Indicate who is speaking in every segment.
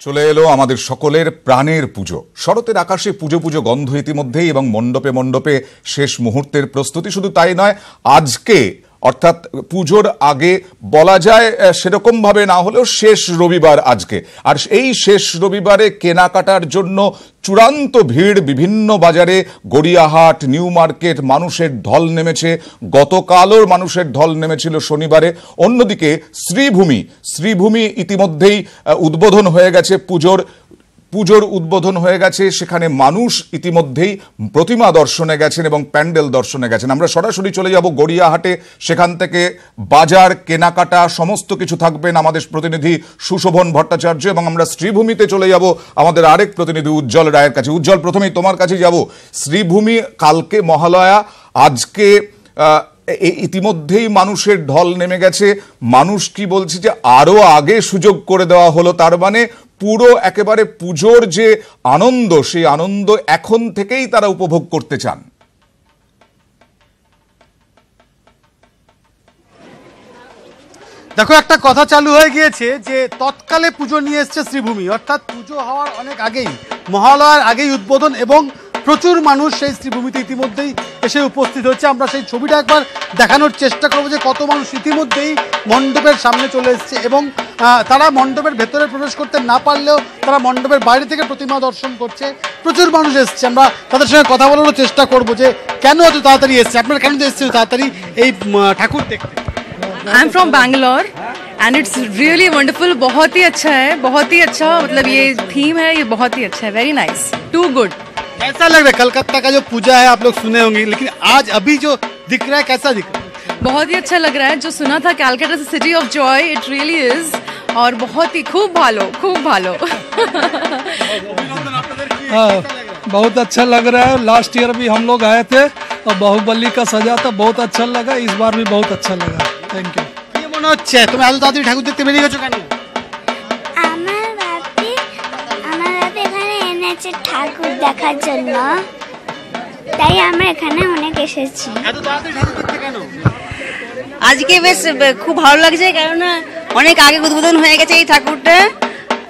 Speaker 1: চলে এলো আমাদের সকলের প্রাণের পুজো। শরতের আকাশে পুজো পুজো গন্ধ ইতিমধ্যেই এবং মণ্ডপে মণ্ডপে শেষ মুহূর্তের প্রস্তুতি। শুধু তাই নয়, আজকে অর্থাৎ পুজোর আগে বলা যায় সেরকম ভাবে না হলেও শেষ রবিবার আজকে, আর এই শেষ রবিবারে কেনাকাটার জন্য চূড়ান্ত ভিড়। বিভিন্ন বাজারে, গড়িয়াহাট, নিউ মার্কেট, মানুষের ঢল নেমেছে। গতকালও মানুষের ঢল নেমেছিল শনিবারে। অন্যদিকে শ্রীভূমি ইতিমধ্যেই উদ্বোধন হয়ে গেছে, পুজোর উদ্বোধন হয়ে গেছে। সেখানে মানুষ ইতিমধ্যেই প্রতিমা দর্শনে গেছেন এবং প্যান্ডেল দর্শনে গেছেন। আমরা সরাসরি চলে যাব গড়িয়াহাটে, সেখান থেকে বাজার, কেনাকাটা সমস্ত কিছু থাকবেন আমাদের প্রতিনিধি সুশোভন ভট্টাচার্য, এবং আমরা শ্রীভূমিতে চলে যাব আমাদের আরেক প্রতিনিধি উজ্জ্বল রায়ের কাছে। উজ্জ্বল, প্রথমেই তোমার কাছে যাব। শ্রীভূমি, কালকে মহালয়া, আজকে ইতিমধ্যেই মানুষের ঢল নেমে গেছে। মানুষ কি বলছে যে আরো আগে সুযোগ করে দেওয়া হলো, তার মানে পুরো একেবারে পুজোর যে আনন্দ, সেই আনন্দ এখন থেকেই তারা উপভোগ করতে চান।
Speaker 2: দেখো, একটা কথা চালু হয়ে গিয়েছে যে তৎকালে পুজো নিয়ে এসছে শ্রীভূমি, অর্থাৎ পুজো হওয়ার অনেক আগেই, মহালয়ার আগেই উদ্বোধন, এবং প্রচুর মানুষ সেই শ্রীভূমিতে ইতিমধ্যেই এসে উপস্থিত হচ্ছে। আমরা সেই ছবিটা একবার দেখানোর চেষ্টা করবো যে কত মানুষ ইতিমধ্যেই মণ্ডপের সামনে চলে এসছে, এবং তারা মণ্ডপের ভেতরে প্রবেশ করতে না পারলেও তারা মণ্ডপের বাইরে থেকে প্রতিমা দর্শন করছে। প্রচুর মানুষ এসছে। আমরা তাদের সঙ্গে কথা বলারও চেষ্টা করবো যে কেন এত তাড়াতাড়ি এসছে, আপনারা কেন এসছেন তাড়াতাড়ি এই ঠাকুর দেখতে।
Speaker 3: I am from Bangalore and it's really wonderful. बहुत ही अच्छा है, बहुत ही अच्छा, मतलब ये थीम है, ये बहुत ही अच्छा है, वेरी नाइस, टू गुड।
Speaker 2: कैसा लग रहा है? कलकत्ता का जो पूजा है आप लोग सुने होंगे, लेकिन आज अभी जो दिख रहा है कैसा दिख रहा है?
Speaker 3: बहुत ही अच्छा लग रहा है। जो सुना था कैलकाटा से city of Joy, it really is, और बहुत ही खूब भालो।
Speaker 4: बहुत अच्छा लग रहा है। लास्ट ईयर भी हम लोग आए थे और बाहुबली का सजा था, बहुत अच्छा लगा। इस बार भी बहुत अच्छा लगा। Thank you.
Speaker 2: কি মনে হচ্ছে তুমি এত তাড়াতাড়ি ঠাকুর দেখতে বেরিয়ে গেছো কেন?
Speaker 5: আমার বাপি এখানে এনেছে ঠাকুর দেখার জন্য, তাই আমরা এখানে অনেক এসেছি।
Speaker 2: এত তাড়াতাড়ি ঠাকুর দেখতে কেন?
Speaker 6: আজকে বেশ খুব ভালো লাগছে, কেননা অনেক আগে উদ্বোধন হয়ে গেছে এই ঠাকুরটা,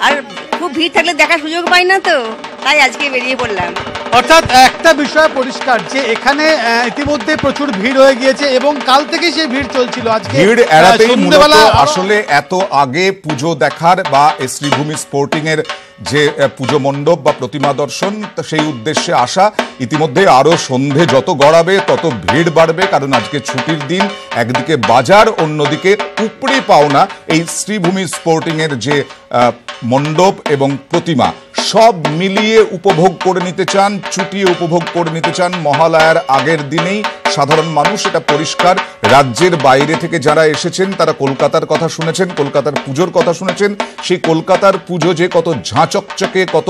Speaker 6: আর খুব ভিড় থাকলে দেখার সুযোগ পাই না, তো তাই আজকে বেরিয়ে পড়লাম।
Speaker 2: অর্থাৎ একটা বিষয় পরিষ্কার যে এখানে ইতিমধ্যে প্রচুর ভিড় হয়ে গিয়েছে, এবং কাল থেকে সেই ভিড় চলছিল। আজকে
Speaker 1: ভিড় এড়াতেই মূলত আসলে এত আগে পুজো দেখার বা শ্রীভূমি স্পোর্টিং এর যে পুজো মণ্ডপ বা প্রতিমা দর্শন, সেই উদ্দেশ্যে আসা। ইতিমধ্যে আরো সন্ধে যত গড়াবে তত ভিড় বাড়বে, কারণ আজকে ছুটির দিন। একদিকে বাজার, অন্যদিকে উপরি পাওনা এই শ্রীভূমি স্পোর্টিং এর যে মণ্ডপ এবং প্রতিমা, সব মিলিয়ে উপভোগ করে নিতে চান, চুটিয়ে উপভোগ করে নিতে চান মহালয়ার আগের দিনেই সাধারণ মানুষ। এটা পরিষ্কার। রাজ্যের বাইরে থেকে যারা এসেছেন তারা কলকাতার কথা শুনেছেন, কলকাতার পুজোর কথা শুনেছেন। সেই কলকাতার পুজো যে কত ঝাঁচকচকে, কত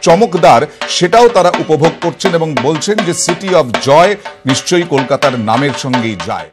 Speaker 1: চমকদার, সেটাও তারা উপভোগ করছেন এবং বলছেন যে সিটি অফ জয় নিশ্চয়ই কলকাতার নামের সঙ্গেই যায়।